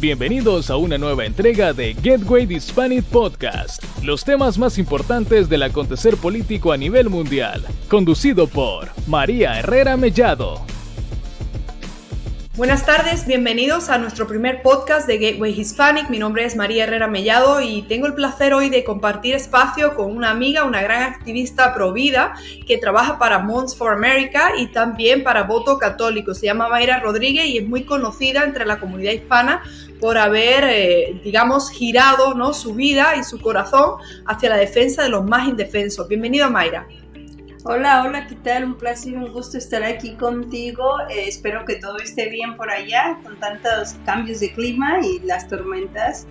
Bienvenidos a una nueva entrega de Gateway Hispanic Podcast, los temas más importantes del acontecer político a nivel mundial, conducido por María Herrera Mellado. Buenas tardes, bienvenidos a nuestro primer podcast de Gateway Hispanic. Mi nombre es María Herrera Mellado y tengo el placer hoy de compartir espacio con una amiga, una gran activista pro vida que trabaja para Moms for America y también para Voto Católico. Se llama Mayra Rodríguez y es muy conocida entre la comunidad hispana por haber, girado, ¿no?, su vida y su corazón hacia la defensa de los más indefensos. Bienvenida, Mayra. Hola, ¿qué tal? Un placer y un gusto estar aquí contigo. Espero que todo esté bien por allá, con tantos cambios de clima y las tormentas.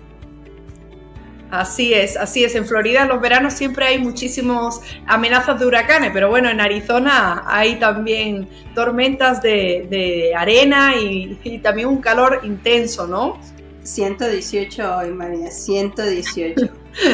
Así es. En Florida en los veranos siempre hay muchísimas amenazas de huracanes, pero bueno, en Arizona hay también tormentas de arena y también un calor intenso, ¿no? 118 hoy, María, 118.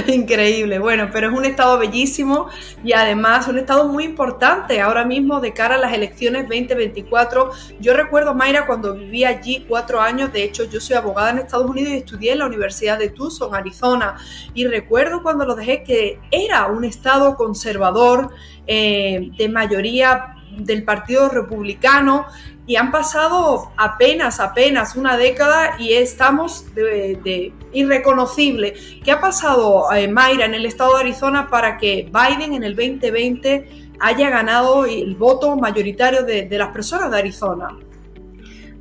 Increíble, bueno, pero es un estado bellísimo y además un estado muy importante ahora mismo de cara a las elecciones 2024. Yo recuerdo, Mayra, cuando viví allí 4 años, de hecho yo soy abogada en Estados Unidos y estudié en la Universidad de Tucson, Arizona, y recuerdo cuando lo dejé que era un estado conservador, de mayoría del Partido Republicano, y han pasado apenas una década y estamos irreconocible. ¿Qué ha pasado, Mayra, en el estado de Arizona para que Biden en el 2020 haya ganado el voto mayoritario de las personas de Arizona?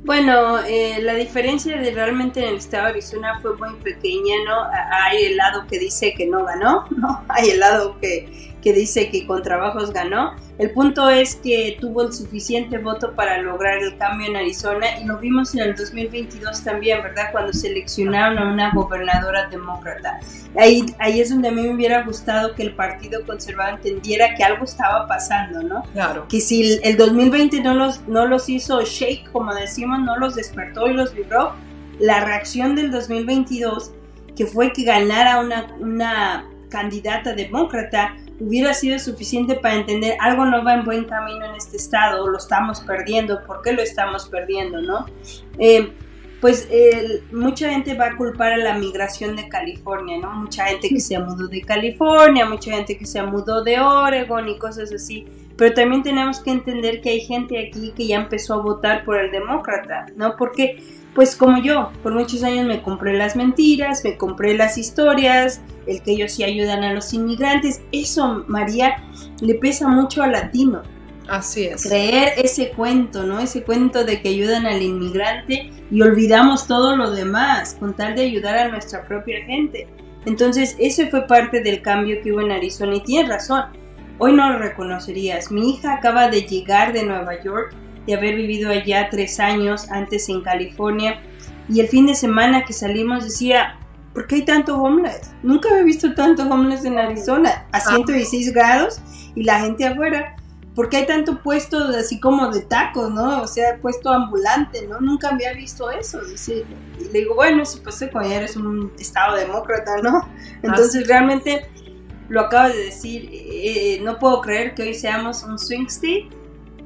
Bueno, la diferencia realmente en el estado de Arizona fue muy pequeña, ¿no? Hay el lado que dice que no ganó, ¿no? Hay el lado que dice que con trabajos ganó. El punto es que tuvo el suficiente voto para lograr el cambio en Arizona y lo vimos en el 2022 también, ¿verdad? Cuando seleccionaron a una gobernadora demócrata. Ahí es donde a mí me hubiera gustado que el Partido Conservador entendiera que algo estaba pasando, ¿no? Claro. Que si el 2020 no los hizo shake, como decimos, no los despertó y los vibró, la reacción del 2022, que fue que ganara una candidata demócrata, hubiera sido suficiente para entender algo no va en buen camino en este estado, lo estamos perdiendo, ¿por qué lo estamos perdiendo, no? Mucha gente va a culpar a la migración de California, ¿no? Mucha gente que se mudó de California, mucha gente que se mudó de Oregon y cosas así, pero también tenemos que entender que hay gente aquí que ya empezó a votar por el demócrata, ¿no? Porque, pues como yo, por muchos años me compré las mentiras, me compré las historias, el que ellos sí ayudan a los inmigrantes. Eso, María, le pesa mucho al latino. Así es. Creer ese cuento, ¿no? Ese cuento de que ayudan al inmigrante y olvidamos todo lo demás con tal de ayudar a nuestra propia gente. Entonces, eso fue parte del cambio que hubo en Arizona y tienes razón. Hoy no lo reconocerías. Mi hija acaba de llegar de Nueva York, de haber vivido allá 3 años antes en California, y el fin de semana que salimos decía, ¿por qué hay tanto homeless? Nunca había visto tanto homeless en Arizona, a 116 grados y la gente afuera. ¿Por qué hay tanto puesto así como de tacos, no? O sea, puesto ambulante, ¿no? Nunca había visto eso. Dice, y le digo, bueno, supuesto que ya eres un estado demócrata, ¿no? Entonces realmente lo acabo de decir, no puedo creer que hoy seamos un swing state,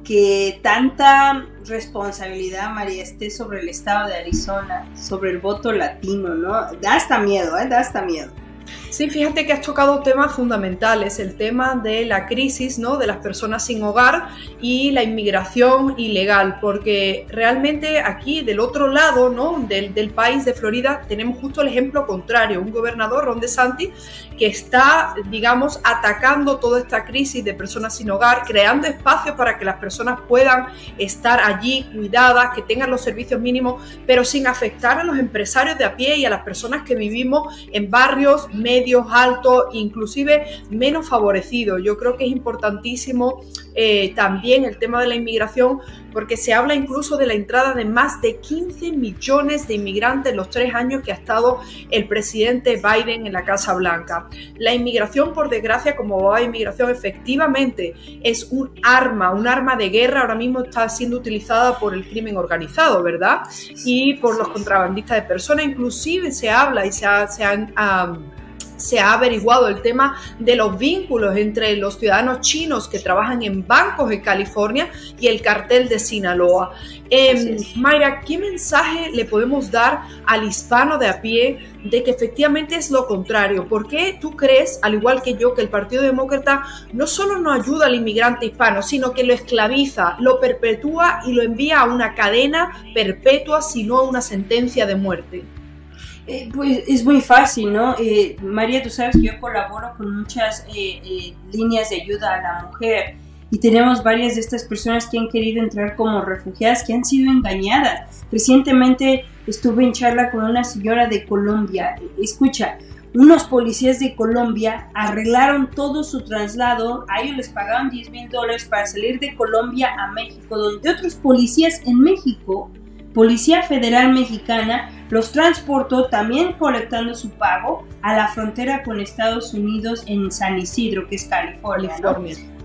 que tanta responsabilidad, María, esté sobre el estado de Arizona, sobre el voto latino, ¿no? Da hasta miedo, da hasta miedo. Sí, fíjate que has tocado temas fundamentales, el tema de la crisis, ¿no?, de las personas sin hogar y la inmigración ilegal, porque realmente aquí del otro lado, ¿no?, del país de Florida tenemos justo el ejemplo contrario, un gobernador, Ron DeSantis, que está, atacando toda esta crisis de personas sin hogar, creando espacios para que las personas puedan estar allí cuidadas, que tengan los servicios mínimos, pero sin afectar a los empresarios de a pie y a las personas que vivimos en barrios medios, altos, inclusive menos favorecidos. Yo creo que es importantísimo también el tema de la inmigración, porque se habla incluso de la entrada de más de 15 millones de inmigrantes en los 3 años que ha estado el presidente Biden en la Casa Blanca. La inmigración, por desgracia, como va a inmigración, efectivamente es un arma de guerra. Ahora mismo está siendo utilizada por el crimen organizado, ¿verdad? Y por los contrabandistas de personas. Inclusive se habla y se han se ha averiguado el tema de los vínculos entre los ciudadanos chinos que trabajan en bancos en California y el cartel de Sinaloa. Mayra, ¿qué mensaje le podemos dar al hispano de a pie de que efectivamente es lo contrario? ¿Por qué tú crees, al igual que yo, que el Partido Demócrata no solo no ayuda al inmigrante hispano, sino que lo esclaviza, lo perpetúa y lo envía a una cadena perpetua, sino a una sentencia de muerte? Pues es muy fácil, ¿no? María, tú sabes que yo colaboro con muchas líneas de ayuda a la mujer y tenemos varias de estas personas que han querido entrar como refugiadas, que han sido engañadas. Recientemente estuve en charla con una señora de Colombia. Escucha, unos policías de Colombia arreglaron todo su traslado, a ellos les pagaron $10,000 para salir de Colombia a México, donde otros policías en México, Policía Federal Mexicana, los transportó también colectando su pago a la frontera con Estados Unidos en San Isidro, que es California, ¿no?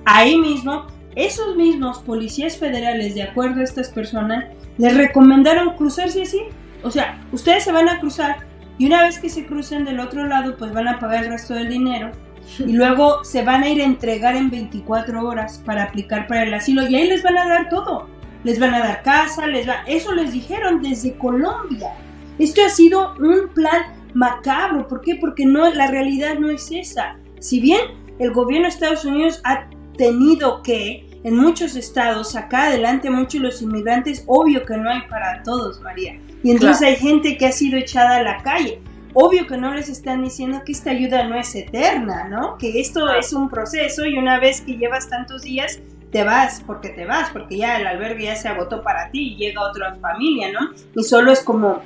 Ahí mismo, esos mismos policías federales, de acuerdo a estas personas, les recomendaron cruzarse así. O sea, ustedes se van a cruzar y una vez que se crucen del otro lado, pues van a pagar el resto del dinero y luego se van a ir a entregar en 24 horas para aplicar para el asilo y ahí les van a dar todo. Les van a dar casa, eso les dijeron desde Colombia. Esto ha sido un plan macabro. ¿Por qué? Porque la realidad no es esa. Si bien el gobierno de Estados Unidos ha tenido que, en muchos estados, sacar adelante a muchos de los inmigrantes, obvio que no hay para todos, María. Y entonces claro, hay gente que ha sido echada a la calle. Obvio que no les están diciendo que esta ayuda no es eterna, ¿no? Que esto es un proceso y una vez que llevas tantos días, te vas, porque ya el albergue ya se agotó para ti y llega otra familia, ¿no? Y solo es como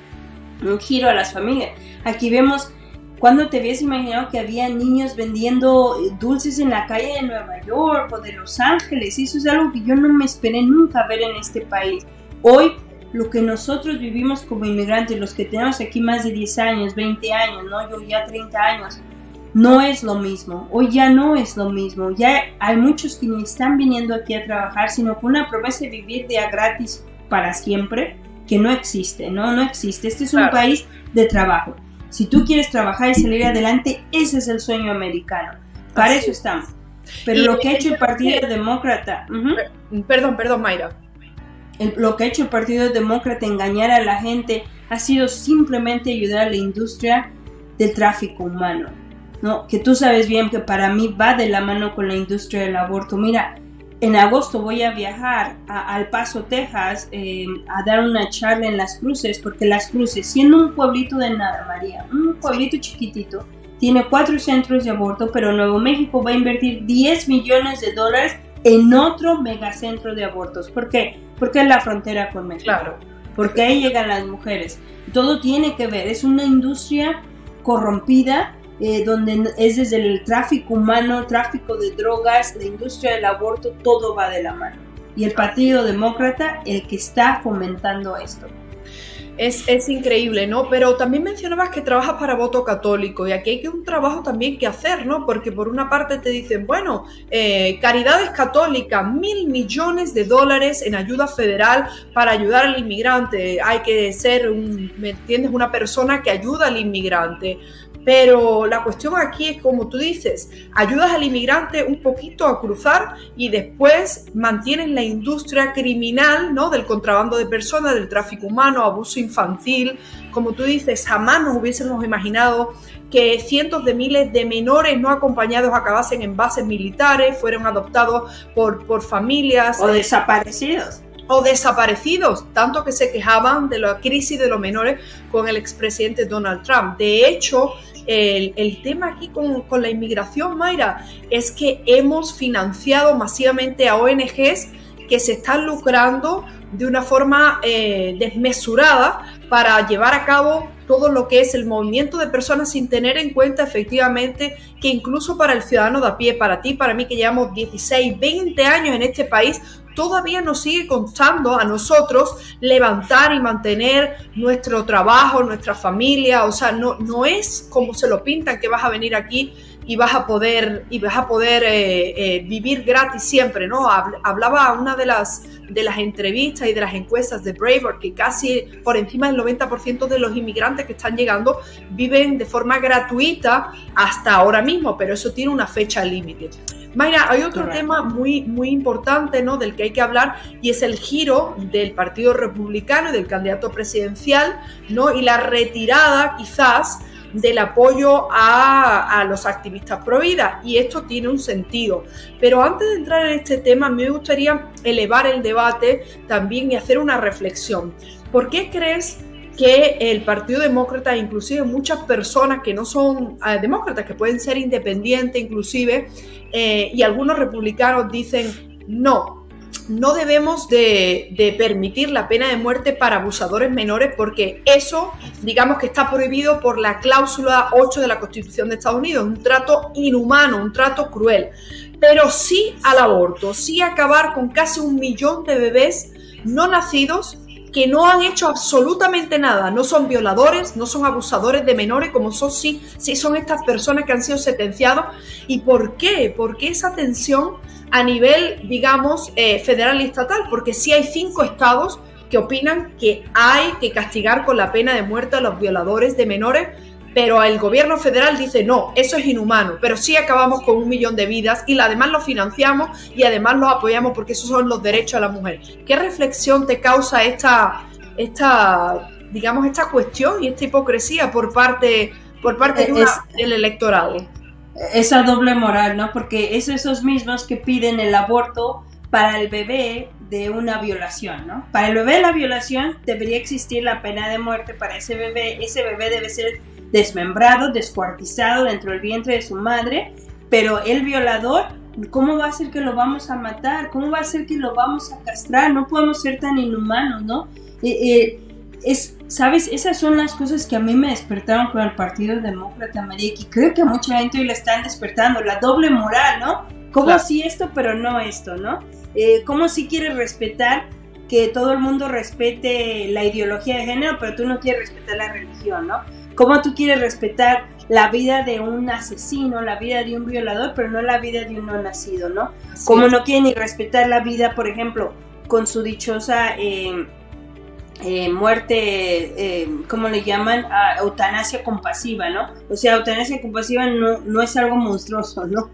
un giro a las familias. Aquí vemos, ¿cuándo te habías imaginado que había niños vendiendo dulces en la calle de Nueva York o de Los Ángeles? Eso es algo que yo no me esperé nunca ver en este país. Hoy, lo que nosotros vivimos como inmigrantes, los que tenemos aquí más de 10 años, 20 años, ¿no? Yo ya 30 años, no es lo mismo. Hoy ya no es lo mismo. Ya hay muchos que ni están viniendo aquí a trabajar, sino con una promesa de vivir de a gratis para siempre, que no existe, ¿no? No existe. Este es un país de trabajo. Si tú quieres trabajar y salir adelante, ese es el sueño americano. Para eso estamos. Pero lo que ha hecho el Partido Demócrata... Perdón, Mayra. Lo que ha hecho el Partido Demócrata, engañar a la gente, ha sido simplemente ayudar a la industria del tráfico humano, ¿no? Que tú sabes bien que para mí va de la mano con la industria del aborto. Mira, en agosto voy a viajar a El Paso, Texas, a dar una charla en Las Cruces, porque Las Cruces, siendo un pueblito de nada, María, un pueblito chiquitito, tiene 4 centros de aborto, pero Nuevo México va a invertir $10 millones en otro megacentro de abortos. ¿Por qué? Porque es la frontera con México. Claro. Porque ahí llegan las mujeres. Todo tiene que ver, es una industria corrompida, donde es desde el tráfico humano, tráfico de drogas, la industria del aborto, todo va de la mano. Y el Partido Demócrata, el que está fomentando esto. Es increíble, ¿no? Pero también mencionabas que trabajas para Voto Católico y aquí hay un trabajo también que hacer, ¿no? Porque por una parte te dicen, bueno, Caridades Católicas, $1,000 millones en ayuda federal para ayudar al inmigrante. Hay que ser, ¿me entiendes?, una persona que ayuda al inmigrante. Pero la cuestión aquí es, como tú dices, ayudas al inmigrante un poquito a cruzar y después mantienes la industria criminal, ¿no?, del contrabando de personas, del tráfico humano, abuso infantil. Como tú dices, jamás nos hubiésemos imaginado que cientos de miles de menores no acompañados acabasen en bases militares, fueron adoptados por familias. O desaparecidos. O desaparecidos, tanto que se quejaban de la crisis de los menores con el expresidente Donald Trump. De hecho, el tema aquí con la inmigración, Mayra, es que hemos financiado masivamente a ONGs que se están lucrando de una forma desmesurada para llevar a cabo todo lo que es el movimiento de personas sin tener en cuenta efectivamente que incluso para el ciudadano de a pie, para ti, para mí que llevamos 16, 20 años en este país, todavía nos sigue costando a nosotros levantar y mantener nuestro trabajo, nuestra familia. O sea, no es como se lo pintan, que vas a venir aquí y vas a poder vivir gratis siempre, ¿no? Hablaba una de las entrevistas y de las encuestas de Breitbart que casi por encima del 90% de los inmigrantes que están llegando viven de forma gratuita hasta ahora mismo, pero eso tiene una fecha límite. Mayra, hay otro tema muy, muy importante, ¿no?, del que hay que hablar, y es el giro del Partido Republicano y del candidato presidencial, ¿no?, y la retirada quizás del apoyo a los activistas pro vida, y esto tiene un sentido. Pero antes de entrar en este tema, me gustaría elevar el debate también y hacer una reflexión. ¿Por qué crees que el Partido Demócrata, inclusive muchas personas que no son demócratas, que pueden ser independientes inclusive, y algunos republicanos dicen no debemos de permitir la pena de muerte para abusadores menores, porque eso, digamos que está prohibido por la cláusula 8 de la Constitución de Estados Unidos, un trato inhumano, un trato cruel, pero sí al aborto, sí acabar con casi 1 millón de bebés no nacidos que no han hecho absolutamente nada, no son violadores, no son abusadores de menores, como sí son estas personas que han sido sentenciados. ¿Y por qué? ¿Por qué esa tensión a nivel, digamos, federal y estatal? Porque sí hay 5 estados que opinan que hay que castigar con la pena de muerte a los violadores de menores, pero el gobierno federal dice no, eso es inhumano, pero sí acabamos con 1 millón de vidas y además lo financiamos y además los apoyamos porque esos son los derechos de la mujer. ¿Qué reflexión te causa esta cuestión y esta hipocresía por parte del electorado? Esa doble moral, ¿no? Porque es esos mismos que piden el aborto para el bebé de una violación, ¿no? Para el bebé de la violación debería existir la pena de muerte para ese bebé debe ser desmembrado, descuartizado dentro del vientre de su madre, pero el violador, ¿cómo va a ser que lo vamos a matar? ¿Cómo va a ser que lo vamos a castrar? No podemos ser tan inhumanos, ¿no? ¿Sabes? Esas son las cosas que a mí me despertaron con el Partido Demócrata, María, que creo que a mucha gente hoy le están despertando, la doble moral, ¿no? ¿Cómo claro. Sí esto, pero no esto, ¿no? ¿Cómo sí quieres respetar que todo el mundo respete la ideología de género, pero tú no quieres respetar la religión, ¿no? ¿Cómo tú quieres respetar la vida de un asesino, la vida de un violador, pero no la vida de un no nacido, ¿no? Sí. Como no quieren ni respetar la vida, por ejemplo, con su dichosa muerte, ¿cómo le llaman? Eutanasia compasiva, ¿no? O sea, eutanasia compasiva no es algo monstruoso, ¿no?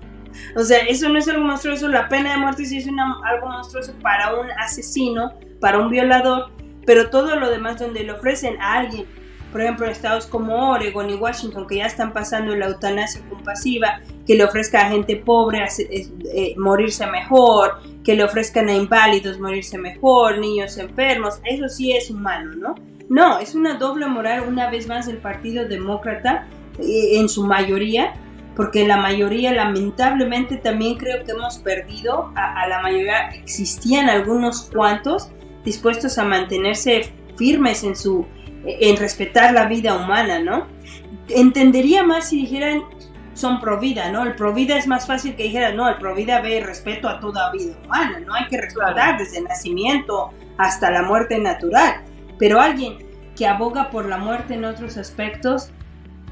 O sea, eso no es algo monstruoso. La pena de muerte sí es algo monstruoso para un asesino, para un violador, pero todo lo demás donde le ofrecen a alguien, por ejemplo, en estados como Oregon y Washington, que ya están pasando la eutanasia compasiva, que le ofrezca a gente pobre morirse mejor, que le ofrezcan a inválidos morirse mejor, niños enfermos, eso sí es humano, ¿no? No, es una doble moral, una vez más, del Partido Demócrata, en su mayoría, porque la mayoría, lamentablemente, también creo que hemos perdido a la mayoría. Existían algunos cuantos dispuestos a mantenerse firmes en respetar la vida humana, ¿no? Entendería más si dijeran son pro vida, ¿no? El pro vida es más fácil que dijeran, no, el pro vida ve respeto a toda vida humana, ¿no? Hay que respetar desde el nacimiento hasta la muerte natural. Pero alguien que aboga por la muerte en otros aspectos,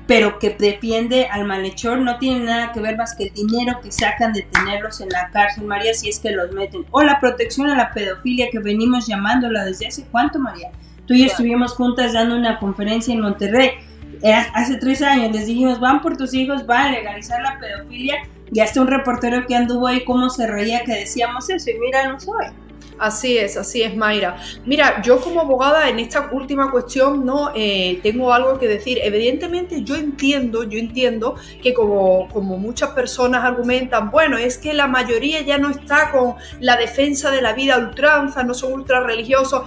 pero que defiende al malhechor, no tiene nada que ver más que el dinero que sacan de tenerlos en la cárcel, María, si es que los meten. O la protección a la pedofilia, que venimos llamándola desde hace ¿cuánto, María? Tú y yo estuvimos juntas dando una conferencia en Monterrey hace 3 años. Les dijimos, van por tus hijos, van a legalizar la pedofilia, y hasta un reportero que anduvo ahí cómo se reía que decíamos eso, y míranos hoy. Así es, Mayra. Mira, yo como abogada en esta última cuestión no tengo algo que decir. Evidentemente yo entiendo que como muchas personas argumentan, bueno, es que la mayoría ya no está con la defensa de la vida a ultranza, no son ultra religiosos.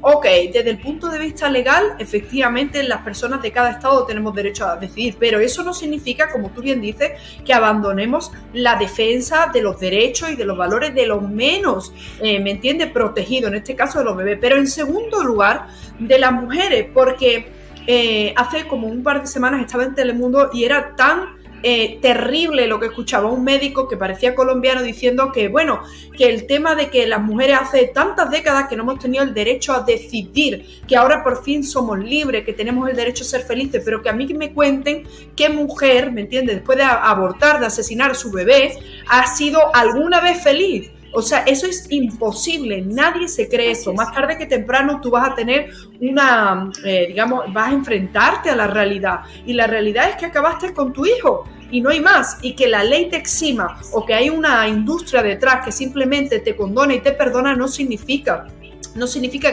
Ok, desde el punto de vista legal, efectivamente las personas de cada estado tenemos derecho a decidir, pero eso no significa, como tú bien dices, que abandonemos la defensa de los derechos y de los valores de los menos, ¿me entiendes?, protegidos, en este caso de los bebés. Pero en segundo lugar, de las mujeres, porque hace como un par de semanas estaba en Telemundo y era tan terrible lo que escuchaba un médico que parecía colombiano diciendo que, bueno, que el tema de que las mujeres hace tantas décadas que no hemos tenido el derecho a decidir, que ahora por fin somos libres, que tenemos el derecho a ser felices, pero que a mí me cuenten qué mujer, ¿me entiendes?, después de abortar, de asesinar a su bebé, ha sido alguna vez feliz. O sea, eso es imposible, nadie se cree eso. Más tarde que temprano tú vas a tener vas a enfrentarte a la realidad. Y la realidad es que acabaste con tu hijo y no hay más. Y que la ley te exima o que hay una industria detrás que simplemente te condona y te perdona no significa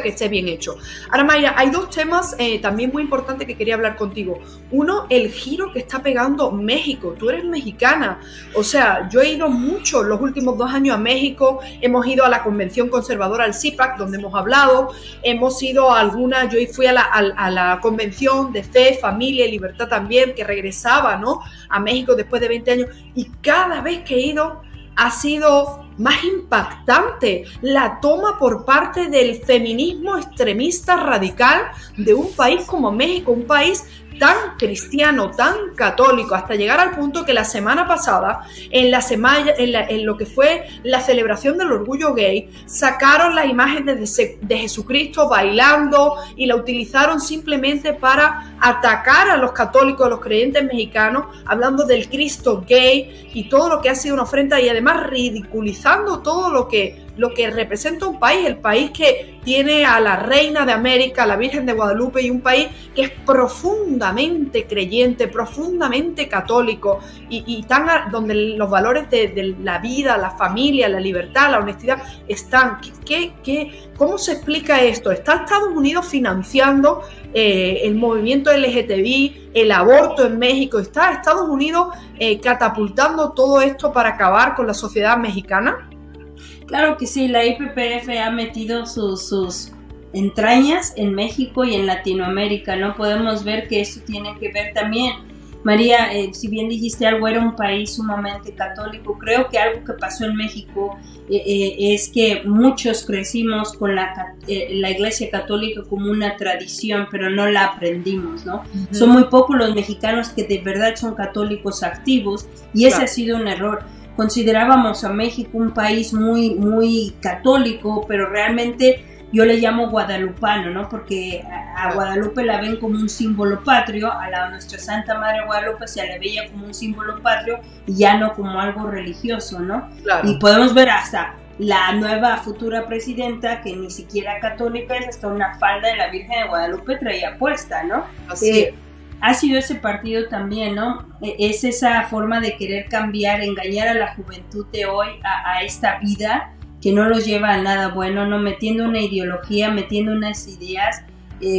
que esté bien hecho. Ahora, Mayra, hay dos temas también muy importantes que quería hablar contigo. Uno, el giro que está pegando México. Tú eres mexicana. O sea, yo he ido mucho los últimos 2 años a México. Hemos ido a la Convención Conservadora, al CIPAC, donde hemos hablado. Hemos ido a alguna, yo fui a la Convención de Fe, Familia y Libertad también, que regresaba, ¿no?, a México después de 20 años. Y cada vez que he ido ha sido más impactante la toma por parte del feminismo extremista radical de un país como México, un país tan cristiano, tan católico, hasta llegar al punto que la semana pasada, en lo que fue la celebración del orgullo gay, sacaron la imagen de Jesucristo bailando y la utilizaron simplemente para atacar a los católicos, a los creyentes mexicanos, hablando del Cristo gay y todo lo que ha sido una ofrenda, y además ridiculizando todo lo que representa un país, el país que tiene a la Reina de América, a la Virgen de Guadalupe, y un país que es profundamente creyente, profundamente católico, y donde los valores de la vida, la familia, la libertad, la honestidad están. ¿Cómo se explica esto? ¿Está Estados Unidos financiando el movimiento LGTBI, el aborto en México? ¿Está Estados Unidos catapultando todo esto para acabar con la sociedad mexicana? Claro que sí, la IPPF ha metido sus entrañas en México y en Latinoamérica, ¿no? Podemos ver que esto tiene que ver también, María, si bien dijiste algo, era un país sumamente católico. Creo que algo que pasó en México es que muchos crecimos con la Iglesia Católica como una tradición, pero no la aprendimos, ¿no? Uh-huh. Son muy pocos los mexicanos que de verdad son católicos activos, y ese ha sido un error. Considerábamos a México un país muy, muy católico, pero realmente yo le llamo guadalupano, ¿no? Porque a Guadalupe la ven como un símbolo patrio, a nuestra Santa Madre Guadalupe se le veía como un símbolo patrio y ya no como algo religioso, ¿no? Claro. Y podemos ver hasta la nueva futura presidenta, que ni siquiera católica es, hasta una falda de la Virgen de Guadalupe traía puesta, ¿no? Así es. Ha sido ese partido también, ¿no? Es esa forma de querer cambiar, engañar a la juventud de hoy a esta vida que no los lleva a nada bueno, ¿no? Metiendo una ideología, metiendo unas ideas.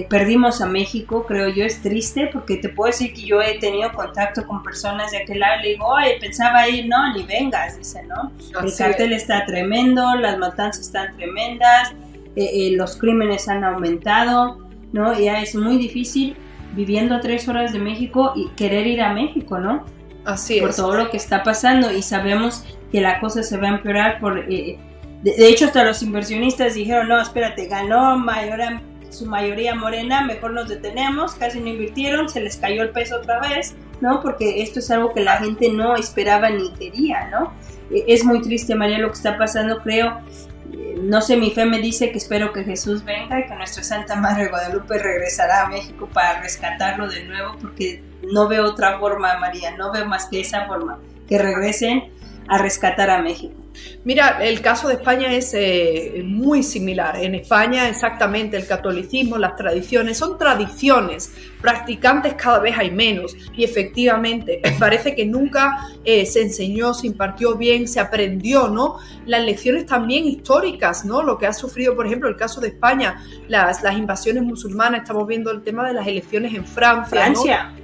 Perdimos a México, creo yo. Es triste porque te puedo decir que yo he tenido contacto con personas de aquel lado y le digo, oye, pensaba ir, no, ni vengas, dice, ¿no? El cartel está tremendo, las matanzas están tremendas, los crímenes han aumentado, ¿no? Ya es muy difícil viviendo a 3 horas de México y querer ir a México, ¿no? Así es. Por todo lo que está pasando, y sabemos que la cosa se va a empeorar de hecho hasta los inversionistas dijeron, no, espérate, ganó su mayoría Morena, mejor nos detenemos, casi no invirtieron, se les cayó el peso otra vez, ¿no? Porque esto es algo que la gente no esperaba ni quería, ¿no? Es muy triste, María, lo que está pasando, creo. No sé, mi fe me dice que espero que Jesús venga y que nuestra Santa Madre Guadalupe regresará a México para rescatarlo de nuevo, porque no veo otra forma, María, no veo más que esa forma, que regresen a rescatar a México. Mira, el caso de España es muy similar. En España, exactamente, el catolicismo, las tradiciones, son tradiciones, practicantes cada vez hay menos, y efectivamente parece que nunca se enseñó, se impartió bien, se aprendió, ¿no? Las lecciones también históricas, ¿no? Lo que ha sufrido, por ejemplo, el caso de España, las invasiones musulmanas, estamos viendo el tema de las elecciones en Francia. ¿No?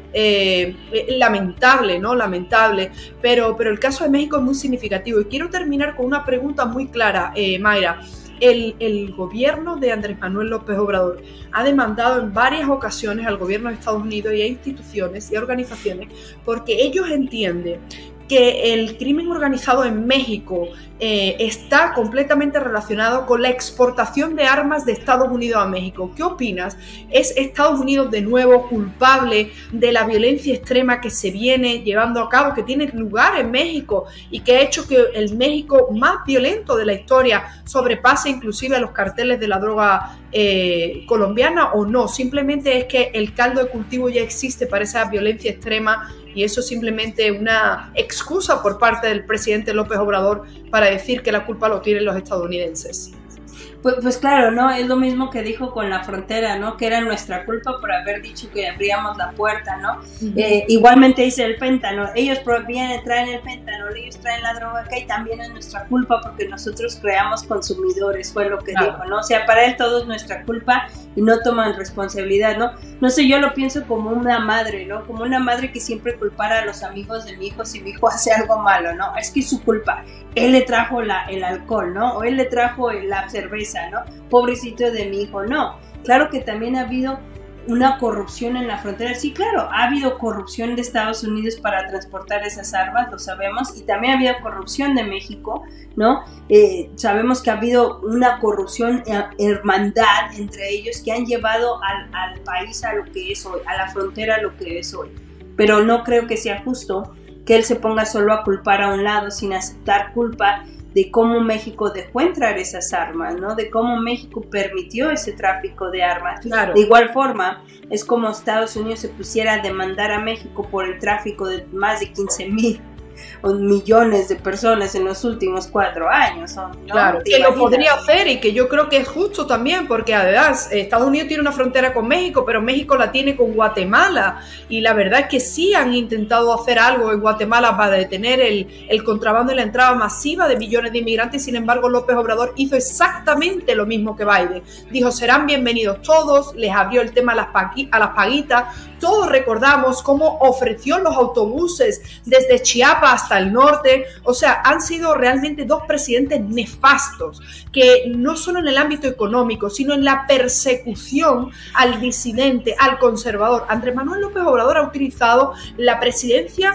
Lamentable, ¿no? Lamentable, pero el caso de México es muy significativo, y quiero terminar con una pregunta muy clara, Mayra. El gobierno de Andrés Manuel López Obrador ha demandado en varias ocasiones al gobierno de Estados Unidos y a instituciones y a organizaciones, porque ellos entienden que el crimen organizado en México está completamente relacionado con la exportación de armas de Estados Unidos a México. ¿Qué opinas? ¿Es Estados Unidos de nuevo culpable de la violencia extrema que se viene llevando a cabo, que tiene lugar en México y que ha hecho que el México más violento de la historia sobrepase inclusive a los carteles de la droga colombiana, o no? Simplemente es que el caldo de cultivo ya existe para esa violencia extrema y eso es simplemente una excusa por parte del presidente López Obrador para decir que la culpa lo tienen los estadounidenses. Pues claro, ¿no? Es lo mismo que dijo con la frontera, ¿no? Que era nuestra culpa por haber dicho que abríamos la puerta, ¿no? Igualmente dice el fentanyl, ellos traen el fentanyl, ellos traen la droga acá y también es nuestra culpa porque nosotros creamos consumidores, fue lo que dijo, ¿no? O sea, para él todo es nuestra culpa y no toman responsabilidad, ¿no? No sé, yo lo pienso como una madre, ¿no? Como una madre que siempre culpara a los amigos de mi hijo si mi hijo hace algo malo, ¿no? Es que es su culpa, él le trajo el alcohol, ¿no? O él le trajo la cerveza, ¿no? Pobrecito de mi hijo, no. Claro que también ha habido una corrupción en la frontera, sí, claro, ha habido corrupción de Estados Unidos para transportar esas armas, lo sabemos, y también ha habido corrupción de México, ¿no? Sabemos que ha habido una corrupción, hermandad entre ellos que han llevado al país a lo que es hoy, a la frontera a lo que es hoy, pero no creo que sea justo que él se ponga solo a culpar a un lado sin aceptar culpa de cómo México dejó entrar esas armas, ¿no? De cómo México permitió ese tráfico de armas. Claro. De igual forma, es como Estados Unidos se pusiera a demandar a México por el tráfico de más de 15,000 millones de personas en los últimos 4 años, ¿no? Claro, que lo podría hacer y que yo creo que es justo también, porque además Estados Unidos tiene una frontera con México, pero México la tiene con Guatemala, y la verdad es que sí han intentado hacer algo en Guatemala para detener el contrabando y la entrada masiva de millones de inmigrantes. Sin embargo, López Obrador hizo exactamente lo mismo que Biden, dijo serán bienvenidos todos, les abrió el tema a las paguitas. Todos recordamos cómo ofreció los autobuses desde Chiapas hasta el norte. O sea, han sido realmente dos presidentes nefastos, que no solo en el ámbito económico, sino en la persecución al disidente, al conservador. Andrés Manuel López Obrador ha utilizado la presidencia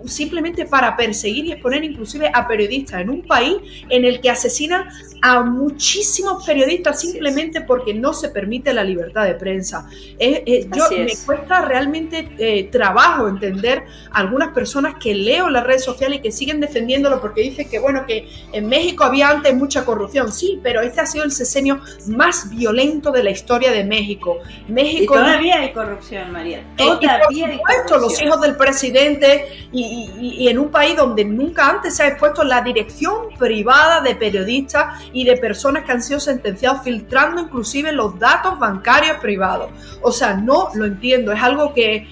simplemente para perseguir y exponer inclusive a periodistas en un país en el que asesinan a muchísimos periodistas simplemente porque no se permite la libertad de prensa. Me cuesta realmente trabajo entender a algunas personas que leo en las redes sociales y que siguen defendiéndolo porque dicen que bueno, que en México había antes mucha corrupción. Sí, pero este ha sido el sexenio más violento de la historia de México. Y todavía hay corrupción, María. Todavía hay corrupción. Los hijos del presidente y en un país donde nunca antes se ha expuesto la dirección privada de periodistas y de personas que han sido sentenciados filtrando inclusive los datos bancarios privados. O sea, no lo entiendo, es algo que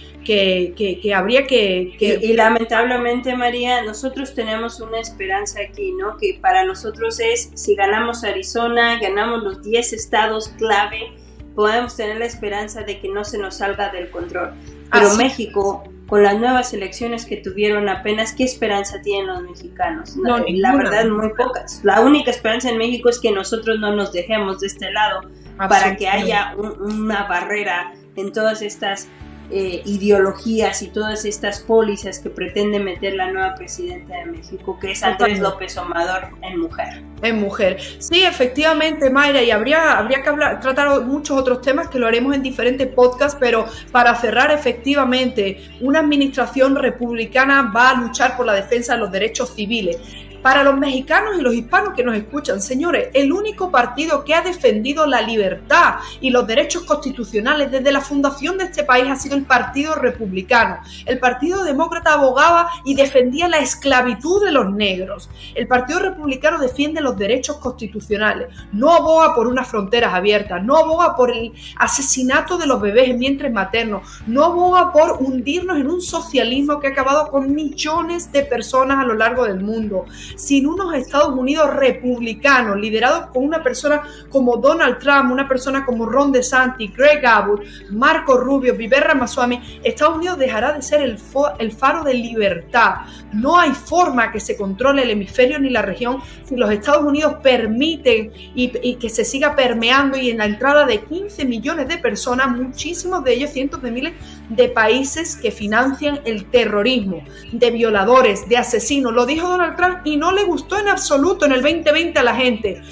habría que... Y lamentablemente, María, nosotros tenemos una esperanza aquí, ¿no? Que para nosotros es, si ganamos Arizona, ganamos los 10 estados clave, podemos tener la esperanza de que no se nos salga del control. Pero México, con las nuevas elecciones que tuvieron apenas, ¿qué esperanza tienen los mexicanos? No, la verdad, muy pocas. La única esperanza en México es que nosotros no nos dejemos de este lado para que haya una barrera en todas estas ideologías y todas estas pólizas que pretende meter la nueva presidenta de México, que es Andrés López Obrador, en mujer. En mujer. Sí, efectivamente, Mayra, y habría que tratar muchos otros temas que lo haremos en diferentes podcasts, pero para cerrar, efectivamente, una administración republicana va a luchar por la defensa de los derechos civiles. Para los mexicanos y los hispanos que nos escuchan, señores, el único partido que ha defendido la libertad y los derechos constitucionales desde la fundación de este país ha sido el Partido Republicano. El Partido Demócrata abogaba y defendía la esclavitud de los negros. El Partido Republicano defiende los derechos constitucionales, no aboga por unas fronteras abiertas, no aboga por el asesinato de los bebés en vientres maternos, no aboga por hundirnos en un socialismo que ha acabado con millones de personas a lo largo del mundo. sin unos Estados Unidos republicanos, liderados por una persona como Donald Trump, una persona como Ron DeSantis, Greg Abbott, Marco Rubio, Vivek Ramaswamy, Estados Unidos dejará de ser el faro de libertad. No hay forma que se controle el hemisferio ni la región si los Estados Unidos permiten y que se siga permeando, y en la entrada de 15 millones de personas, muchísimos de ellos, cientos de miles de países que financian el terrorismo, de violadores, de asesinos. Lo dijo Donald Trump y no le gustó en absoluto en el 2020 a la gente.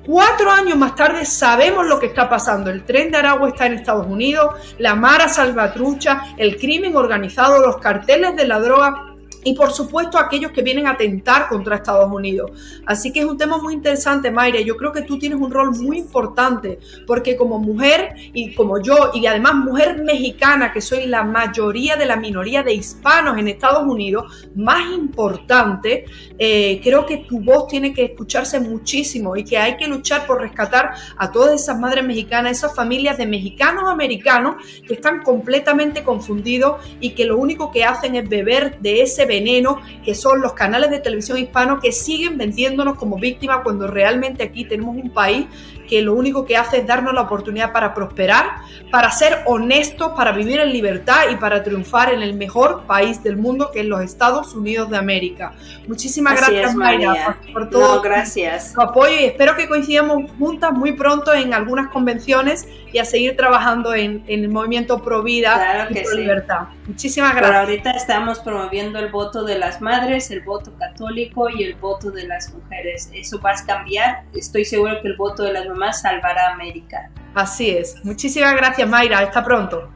4 años más tarde sabemos lo que está pasando. El Tren de Aragua está en Estados Unidos, la Mara Salvatrucha, el crimen organizado, los carteles de la droga y por supuesto aquellos que vienen a atentar contra Estados Unidos. Así que es un tema muy interesante, Mayra. Yo creo que tú tienes un rol muy importante, porque como mujer y como yo, y además mujer mexicana, que soy la mayoría de la minoría de hispanos en Estados Unidos, más importante, creo que tu voz tiene que escucharse muchísimo y que hay que luchar por rescatar a todas esas madres mexicanas, esas familias de mexicanos americanos que están completamente confundidos y que lo único que hacen es beber de ese veneno que son los canales de televisión hispanos, que siguen vendiéndonos como víctimas cuando realmente aquí tenemos un país que lo único que hace es darnos la oportunidad para prosperar, para ser honestos, para vivir en libertad y para triunfar en el mejor país del mundo, que es los Estados Unidos de América. Muchísimas gracias, Mayra, por todo tu apoyo, y espero que coincidamos juntas muy pronto en algunas convenciones y a seguir trabajando en el movimiento pro vida y pro libertad. Muchísimas gracias. Pero ahorita estamos promoviendo el voto de las madres, el voto católico y el voto de las mujeres. Eso va a cambiar. Estoy seguro que el voto de las mamás salvará a América. Así es. Muchísimas gracias, Mayra. Hasta pronto.